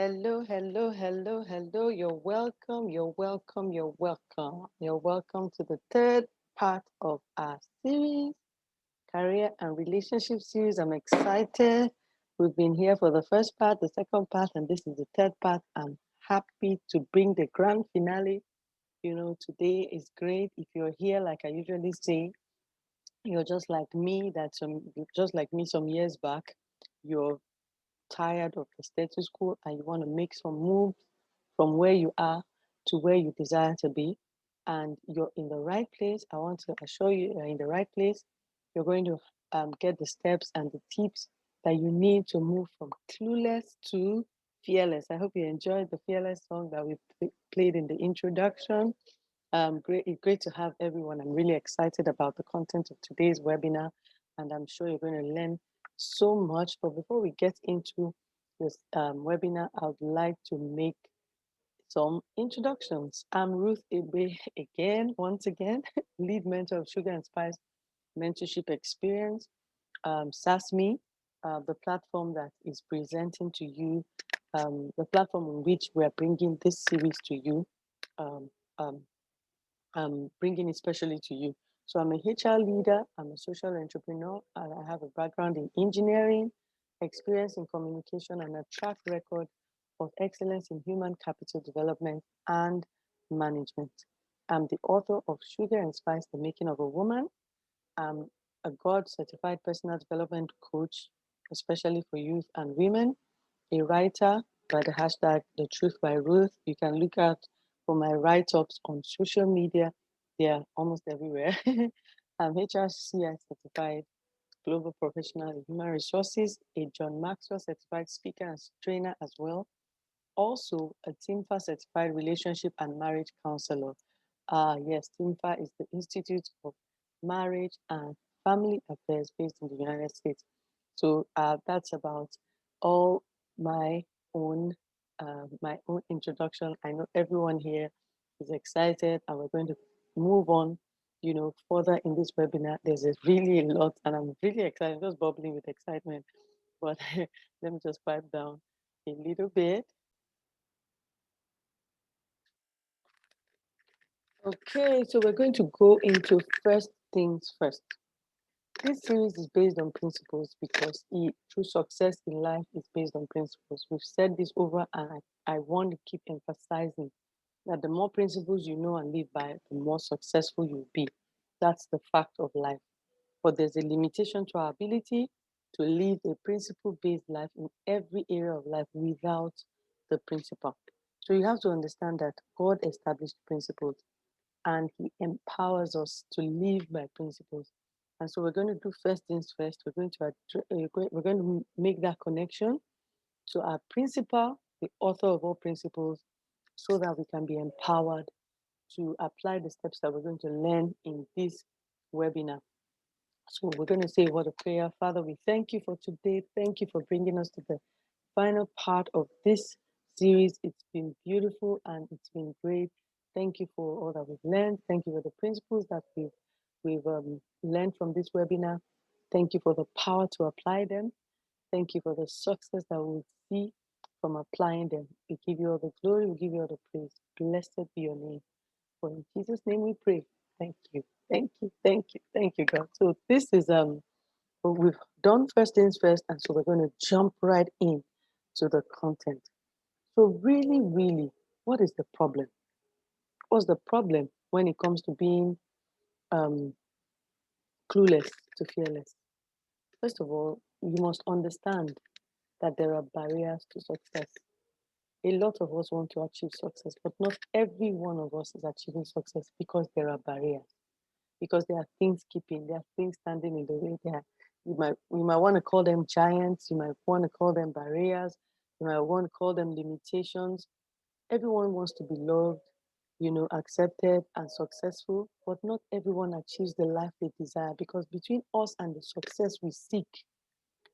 Hello, hello, hello, hello. You're welcome. You're welcome. You're welcome. You're welcome to the third part of our series, Career and Relationship series. I'm excited. We've been here for the first part, the second part, and this is the third part. I'm happy to bring the grand finale. Today is great. If you're here, like I usually say, you're just like me some years back. You're tired of the status quo and you want to make some moves from where you are to where you desire to be, and you're in the right place, I want to assure you you're in the right place. You're going to get the steps and the tips that you need to move from clueless to fearless. I hope you enjoyed the fearless song that we played in the introduction. Great to have everyone. I'm really excited about the content of today's webinar, and I'm sure you're going to learn so much. But before we get into this webinar, I would like to make some introductions. I'm Ruth Ebe again, once again, lead mentor of Sugar and Spice Mentorship Experience, SASME, the platform that is presenting to you, the platform on which we're bringing this series to you. Um, um, bringing it specially to you. So I'm a HR leader, I'm a social entrepreneur, and I have a background in engineering, experience in communication, and a track record of excellence in human capital development and management. I'm the author of Sugar and Spice, The Making of a Woman. I'm a God certified personal development coach, especially for youth and women, a writer by the hashtag The Truth by Ruth. You can look out for my write-ups on social media. They're almost everywhere. I'm HRCI certified global professional in human resources, a John Maxwell certified speaker and trainer as well. Also, a TIMFA certified relationship and marriage counselor. Yes, TIMFA is the Institute of Marriage and Family Affairs based in the United States. So that's about all my own introduction. I know everyone here is excited, and we're going to move on. Further in this webinar. There's really a lot, and I'm really excited, just bubbling with excitement. But let me just pipe down a little bit. Okay, so we're going to go into first things first. This series is based on principles because true success in life is based on principles. We've said this over, and I want to keep emphasizing that the more principles you know and live by, the more successful you'll be. That's the fact of life. But there's a limitation to our ability to live a principle-based life in every area of life without the principle. So you have to understand that God established principles and He empowers us to live by principles. And so we're going to do first things first. We're going to make that connection to our principal, the author of all principles, so that we can be empowered to apply the steps that we're going to learn in this webinar. So we're going to say a word of prayer. Father, we thank you for today. Thank you for bringing us to the final part of this series. It's been beautiful and it's been great. Thank you for all that we've learned. Thank you for the principles that we've learned from this webinar. Thank you for the power to apply them. Thank you for the success that we'll see from applying them. We give you all the glory. We give you all the praise. Blessed be your name. For in Jesus' name we pray. Thank you. Thank you. Thank you. Thank you, God. So this is we've done first things first, and so we're going to jump right in to the content. So really, really, what is the problem? What's the problem when it comes to being um, clueless to fearless? First of all, you must understand that there are barriers to success. A lot of us want to achieve success, but not every one of us is achieving success because there are barriers, because there are things there are things standing in the way. We might want to call them giants, you might want to call them barriers, you might want to call them limitations. Everyone wants to be loved, accepted and successful, but not everyone achieves the life they desire, because between us and the success we seek,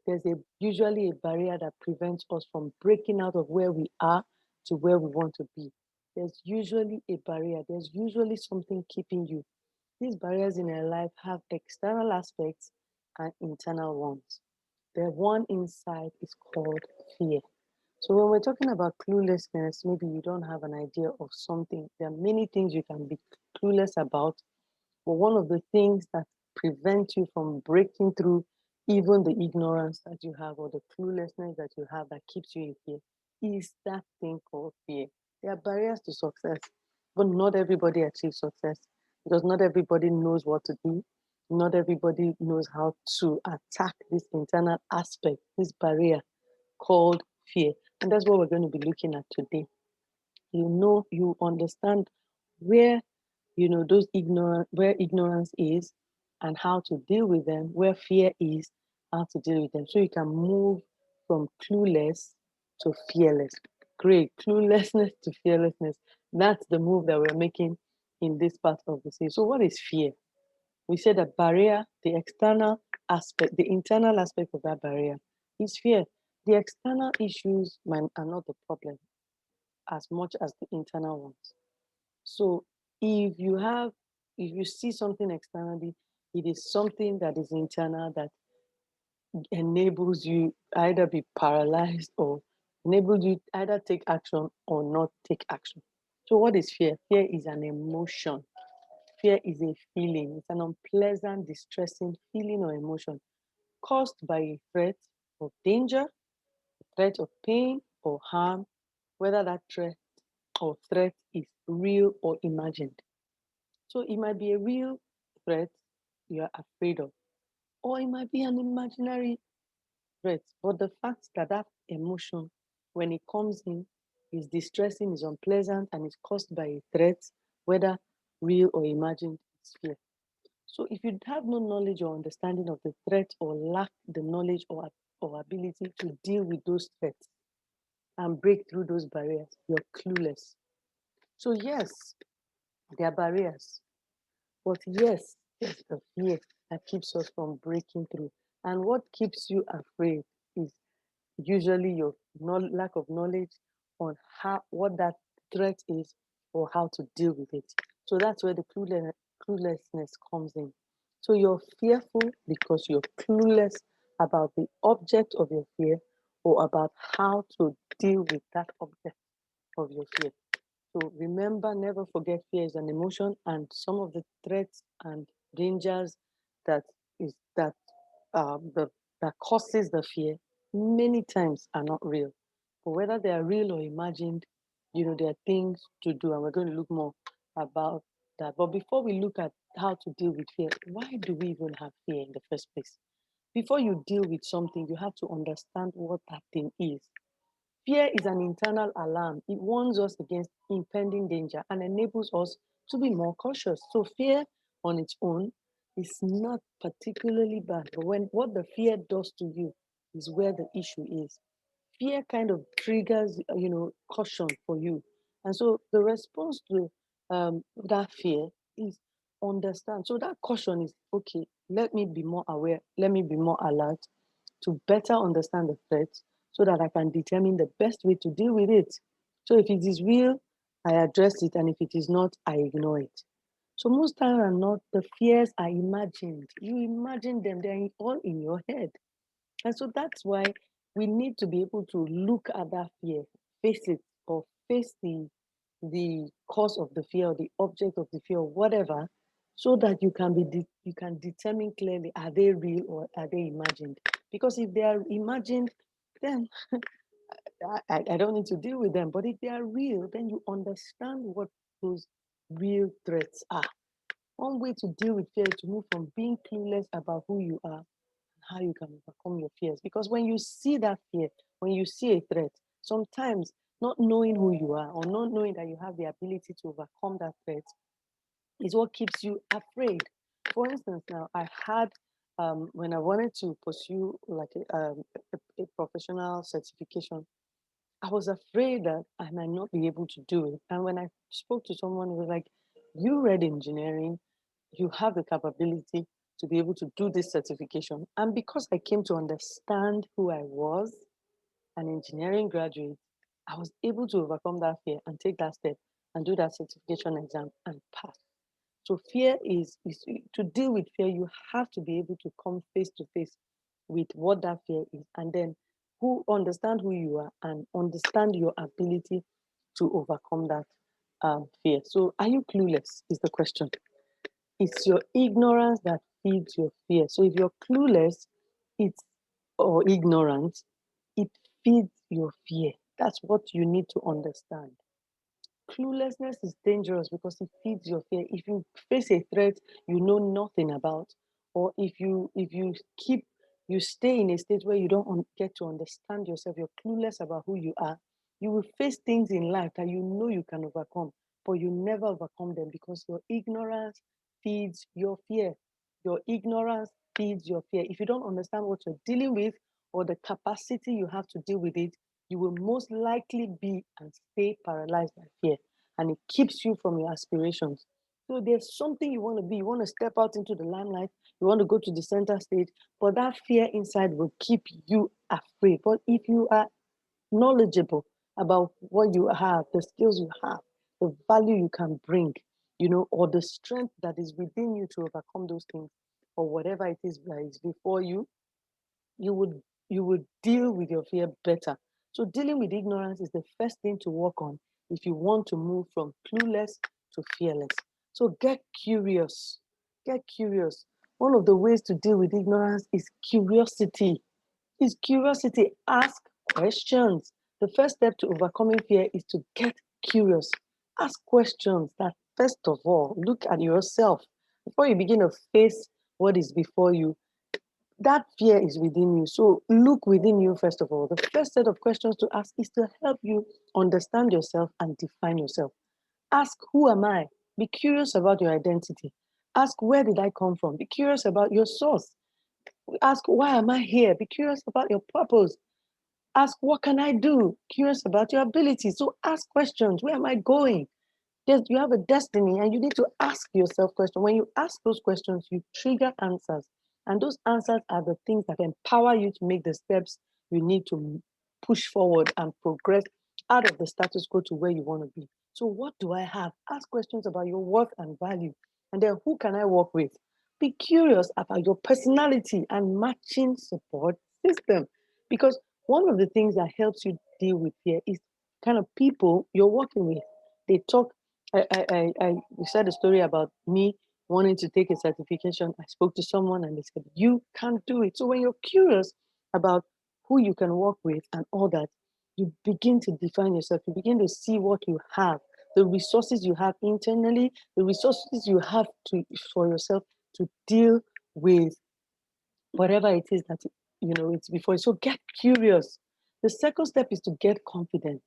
there's usually a barrier that prevents us from breaking out of where we are to where we want to be. There's usually a barrier. There's usually something keeping you. These barriers in our life have external aspects and internal ones. The one inside is called fear. So when we're talking about cluelessness, maybe you don't have an idea of something. There are many things you can be clueless about, but one of the things that prevent you from breaking through even the ignorance that you have or the cluelessness that you have that keeps you in fear is that thing called fear. There are barriers to success, but not everybody achieves success because not everybody knows what to do. Not everybody knows how to attack this internal aspect, this barrier called fear. And that's what we're going to be looking at today. You understand where those ignorant where ignorance is and how to deal with them, where fear is, how to deal with them. So you can move from clueless to fearless. Great. Cluelessness to fearlessness. That's the move that we're making in this part of the series. So what is fear? We say the barrier, the external aspect, the internal aspect of that barrier is fear. The external issues are not the problem as much as the internal ones. So if you see something externally, it is something that is internal that enables you either be paralyzed or enables you either take action or not take action. So what is fear? Fear is an emotion. Fear is a feeling. It's an unpleasant, distressing feeling or emotion caused by a threat of danger, threat of pain or harm, whether that threat is real or imagined. So it might be a real threat you're afraid of, or it might be an imaginary threat. But the fact that that emotion, when it comes in, is distressing, is unpleasant, and is caused by a threat, whether real or imagined, it's fear. So if you have no knowledge or understanding of the threat or lack the knowledge or ability to deal with those threats and break through those barriers, you're clueless. So yes, there are barriers. But yes, it's the fear that keeps us from breaking through. And what keeps you afraid is usually your lack of knowledge on what that threat is or how to deal with it. So that's where the cluelessness comes in. So you're fearful because you're clueless about the object of your fear or about how to deal with that object of your fear. So remember, never forget fear is an emotion, and some of the threats and dangers that is that the that causes the fear many times are not real. But whether they are real or imagined, there are things to do, and we're going to look more about that. But before we look at how to deal with fear, why do we even have fear in the first place? Before you deal with something, you have to understand what that thing is. Fear is an internal alarm. It warns us against impending danger and enables us to be more cautious. So fear on its own is not particularly bad, but when what the fear does to you is where the issue is. Fear kind of triggers, caution for you. And so the response to that fear is understand. So that caution is, okay, let me be more aware, let me be more alert to better understand the threat so that I can determine the best way to deal with it. So if it is real, I address it, and if it is not, I ignore it. So most times than not, the fears are imagined. You imagine them, they're all in your head. And so that's why we need to be able to look at that fear, face it, or face the cause of the fear or the object of the fear or whatever, so that you can determine clearly, are they real or are they imagined? Because if they are imagined, then I don't need to deal with them. But if they are real, then you understand what those real threats are. One way to deal with fear is to move from being clueless about who you are and how you can overcome your fears. Because when you see that fear, when you see a threat, sometimes not knowing who you are or not knowing that you have the ability to overcome that threat is what keeps you afraid. For instance, now I had when I wanted to pursue like a professional certification, I was afraid that I might not be able to do it. And when I spoke to someone who was like, "You read engineering, you have the capability to be able to do this certification." And because I came to understand who I was, an engineering graduate, I was able to overcome that fear and take that step and do that certification exam and pass. So fear is to deal with fear, you have to be able to come face to face with what that fear is and then who understand who you are and understand your ability to overcome that fear. So, are you clueless? Is the question. It's your ignorance that feeds your fear. So, if you're clueless, it's or ignorant, it feeds your fear. That's what you need to understand. Cluelessness is dangerous because it feeds your fear. If you face a threat you know nothing about, or if you keep you stay in a state where you don't get to understand yourself, you're clueless about who you are, you will face things in life that you know you can overcome, but you never overcome them because your ignorance feeds your fear. Your ignorance feeds your fear. If you don't understand what you're dealing with or the capacity you have to deal with it, you will most likely be and stay paralyzed by fear, and it keeps you from your aspirations. So there's something you want to be. You want to step out into the limelight. You want to go to the center stage, but that fear inside will keep you afraid. But if you are knowledgeable about what you have, the skills you have, the value you can bring, or the strength that is within you to overcome those things, or whatever it is that is before you, you would deal with your fear better. So dealing with ignorance is the first thing to work on if you want to move from clueless to fearless. So get curious. Get curious. One of the ways to deal with ignorance is curiosity. Is curiosity. Ask questions. The first step to overcoming fear is to get curious. Ask questions that, first of all, look at yourself before you begin to face what is before you. That fear is within you. So look within you, first of all. The first set of questions to ask is to help you understand yourself and define yourself. Ask, who am I? Be curious about your identity. Ask, where did I come from? Be curious about your source. Ask, why am I here? Be curious about your purpose. Ask, what can I do? Curious about your ability. So ask questions. Where am I going? You have a destiny, and you need to ask yourself questions. When you ask those questions, you trigger answers. And those answers are the things that empower you to make the steps you need to push forward and progress out of the status quo to where you want to be. So, what do I have? Ask questions about your worth and value. And then, who can I work with? Be curious about your personality and matching support system. Because one of the things that helps you deal with fear is kind of people you're working with. They talk. We said a story about me wanting to take a certification. I spoke to someone and they said, you can't do it. So when you're curious about who you can work with and all that, you begin to define yourself. You begin to see what you have, the resources you have internally, the resources you have for yourself to deal with whatever it is that it's before you. So get curious. The second step is to get confident.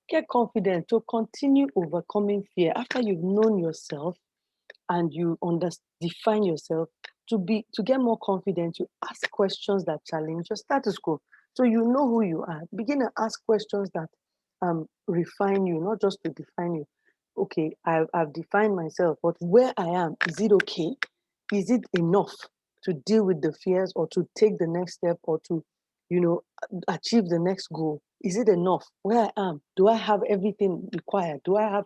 Get confident to continue overcoming fear after you've known yourself and you define yourself. To get more confident, you ask questions that challenge your status quo. So you know who you are. Begin to ask questions that refine you, not just to define you. Okay, I've defined myself, but where I am, is it okay? Is it enough to deal with the fears or to take the next step or to, you know, achieve the next goal? Is it enough? Where I am, do I have everything required? Do I have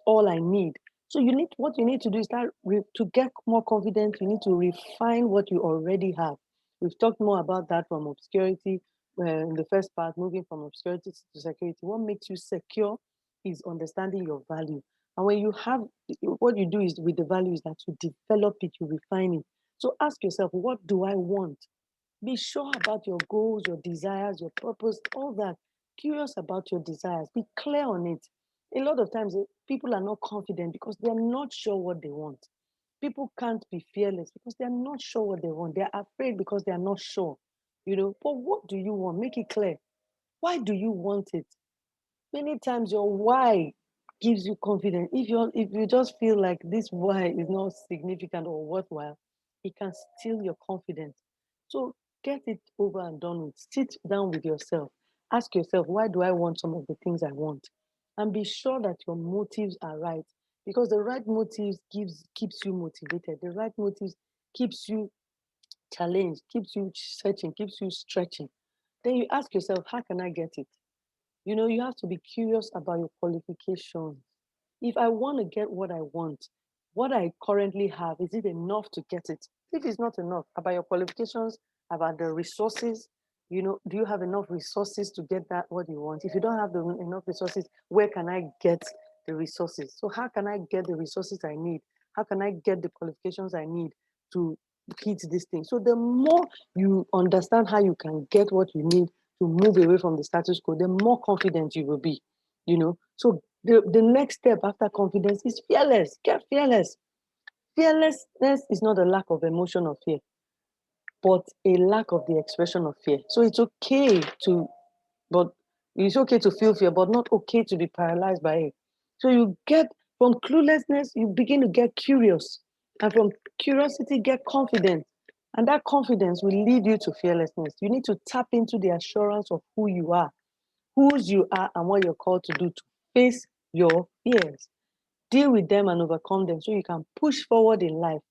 all I need? So what you need to do is to get more confident. You need to refine what you already have. We've talked more about that from obscurity in the first part, moving from obscurity to security. What makes you secure is understanding your value. And when you have, what you do is with the values that you develop it, you refine it. So ask yourself, what do I want? Be sure about your goals, your desires, your purpose, all that. Curious about your desires. Be clear on it. A lot of times, people are not confident because they're not sure what they want. People can't be fearless because they're not sure what they want. They're afraid because they're not sure. But what do you want? Make it clear. Why do you want it? Many times your why gives you confidence. If you just feel like this why is not significant or worthwhile, it can steal your confidence. So get it over and done with. Sit down with yourself. Ask yourself, why do I want some of the things I want? And be sure that your motives are right. Because the right motives keeps you motivated. The right motives keeps you challenged, keeps you searching, keeps you stretching. Then you ask yourself, how can I get it? You have to be curious about your qualifications. If I want to get what I want, what I currently have, is it enough to get it? If it's not enough, about your qualifications, about the resources, Do you have enough resources to get that what you want? If you don't have enough resources, where can I get the resources? So how can I get the resources I need? How can I get the qualifications I need to hit this thing? So the more you understand how you can get what you need to move away from the status quo, the more confident you will be. So the next step after confidence is fearless. Get fearless. Fearlessness is not a lack of emotion or fear, but a lack of the expression of fear. So but it's okay to feel fear, but not okay to be paralyzed by it. So you get from cluelessness, you begin to get curious, and from curiosity, get confident, and that confidence will lead you to fearlessness. You need to tap into the assurance of who you are, whose you are, and what you're called to do to face your fears, deal with them, and overcome them, so you can push forward in life.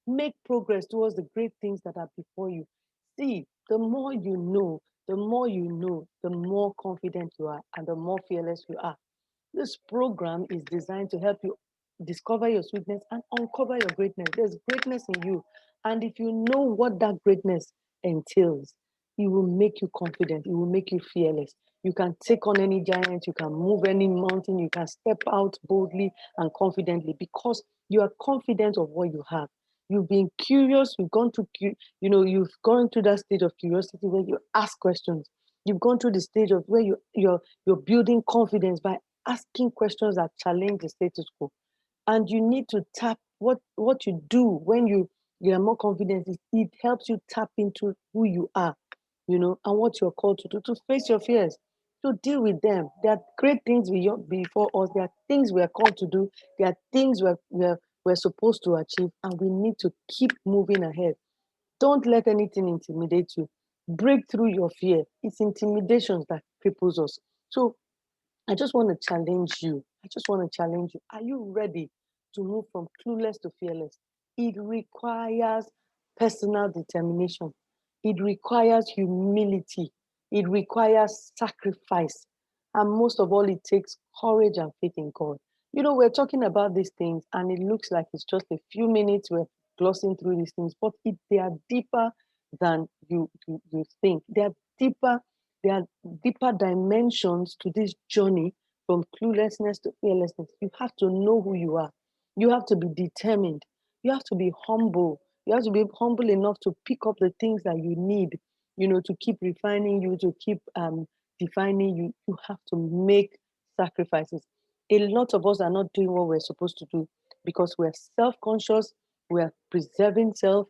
Make progress towards the great things that are before you. See, the more confident you are and the more fearless you are. This program is designed to help you discover your sweetness and uncover your greatness. There's greatness in you. And if you know what that greatness entails, it will make you confident, it will make you fearless. You can take on any giant, you can move any mountain, you can step out boldly and confidently because you are confident of what you have. You've been curious, you've gone through that stage of curiosity where you ask questions. You've gone through the stage of where you're building confidence by asking questions that challenge the status quo. And you need to tap what you do when you are more confident. It helps you tap into who you are, and what you're called to face your fears, to deal with them. There are great things before us. There are things we are called to do. There are things we're supposed to achieve, and we need to keep moving ahead. Don't let anything intimidate you. Break through your fear. It's intimidation that cripples us. So I just want to challenge you. I just want to challenge you. Are you ready to move from clueless to fearless? It requires personal determination. It requires humility. It requires sacrifice. And most of all, it takes courage and faith in God. We're talking about these things, and it looks like it's just a few minutes we're glossing through these things, but they are deeper than you think. There are deeper dimensions to this journey from cluelessness to fearlessness. You have to know who you are. You have to be determined. You have to be humble. You have to be humble enough to pick up the things that you need, to keep refining you, to keep defining you. You have to make sacrifices. A lot of us are not doing what we're supposed to do because we're self-conscious, we're preserving self.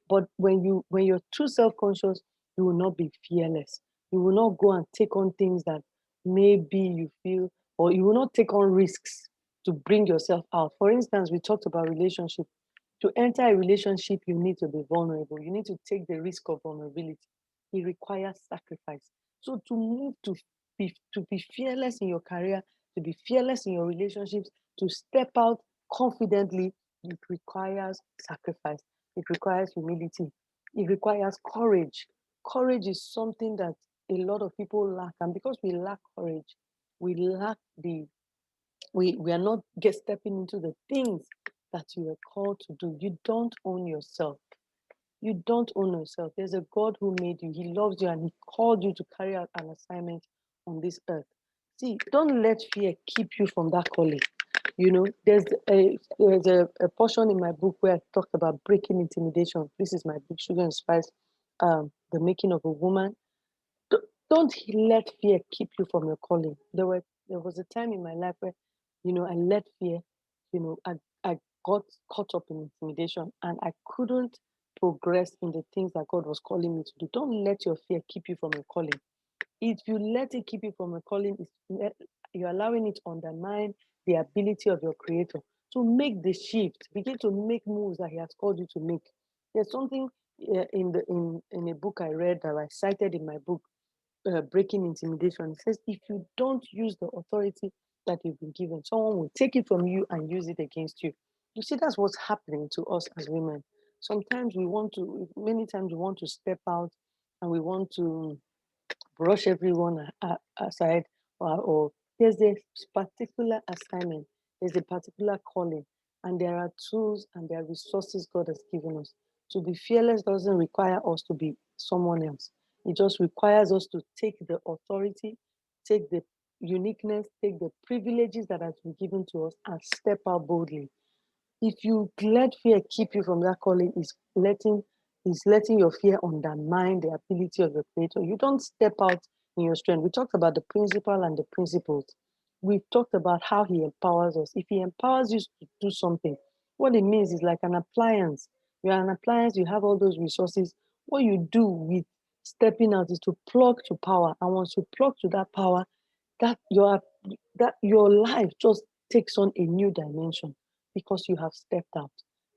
But when you're too self-conscious, you will not be fearless. You will not go and take on things that maybe you feel, or you will not take on risks to bring yourself out. For instance, we talked about relationship. To enter a relationship, you need to be vulnerable. You need to take the risk of vulnerability. It requires sacrifice. So to be fearless in your career, to be fearless in your relationships, to step out confidently, it requires sacrifice. It requires humility. It requires courage. Courage is something that a lot of people lack. And because we lack courage, we lack we are not stepping into the things that you were called to do. You don't own yourself. You don't own yourself. There's a God who made you. He loves you and he called you to carry out an assignment on this earth. See, don't let fear keep you from that calling. There's a portion in my book where I talked about breaking intimidation. This is my book, Sugar and Spice, The Making of a Woman. Don't let fear keep you from your calling. There was a time in my life where, I let fear, I got caught up in intimidation and I couldn't progress in the things that God was calling me to do. Don't let your fear keep you from your calling. If you let it keep you from your calling, you're allowing it to undermine the ability of your creator to make the shift, begin to make moves that he has called you to make. There's something in a book I read that I cited in my book, Breaking Intimidation. It says, if you don't use the authority that you've been given, someone will take it from you and use it against you. You see, that's what's happening to us as women. Many times we want to step out and we want to brush everyone aside, or there's a particular assignment, there's a particular calling, and there are tools and there are resources God has given us. To be fearless doesn't require us to be someone else. It just requires us to take the authority, take the uniqueness, take the privileges that has been given to us and step out boldly. If you let fear keep you from that calling, is letting your fear undermine the ability of your creator. You don't step out in your strength. We talked about the principle and the principles. We've talked about how he empowers us. If he empowers you to do something, what it means is like an appliance. You're an appliance, you have all those resources. What you do with stepping out is to plug to power. And once you plug to that power, that your life just takes on a new dimension because you have stepped out,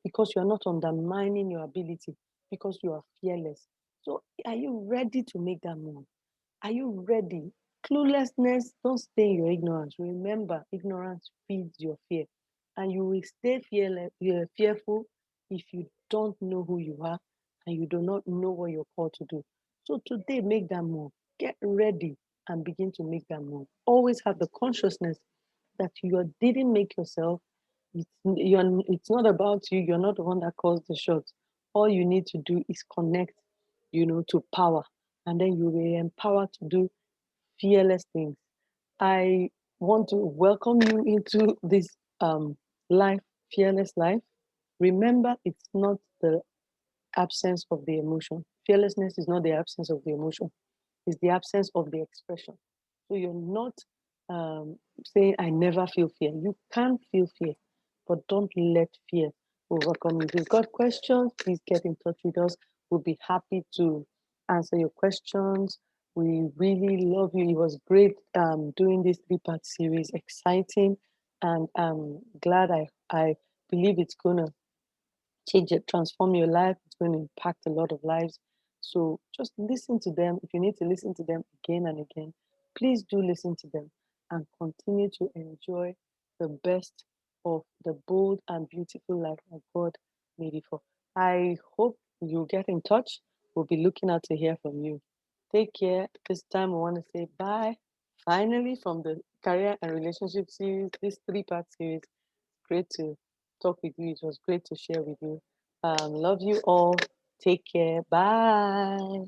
because you are not undermining your ability, because you are fearless. So, are you ready to make that move? Are you ready? Cluelessness, don't stay in your ignorance. Remember, ignorance feeds your fear. And you will stay fearful if you don't know who you are and you do not know what you're called to do. So today, make that move. Get ready and begin to make that move. Always have the consciousness that you didn't make yourself. It's not about you. You're not the one that calls the shots. All you need to do is connect, to power, and then you will be empowered to do fearless things. I want to welcome you into this life, fearless life. Remember, it's not the absence of the emotion. Fearlessness is not the absence of the emotion, it's the absence of the expression. So you're not saying, I never feel fear. You can feel fear, but don't let fear overcome you. If you've got questions, please get in touch with us. We'll be happy to answer your questions. We really love you. It was great doing this three-part series, exciting, and I'm glad I believe it's going to change it, transform your life. It's going to impact a lot of lives. So just listen to them. If you need to listen to them again and again, please do listen to them and continue to enjoy the best of the bold and beautiful life that God made it for. I hope you'll get in touch. We'll be looking out to hear from you. Take care. This time we want to say bye. Finally, from the career and relationship series, this three-part series, great to talk with you. It was great to share with you. Love you all. Take care. Bye.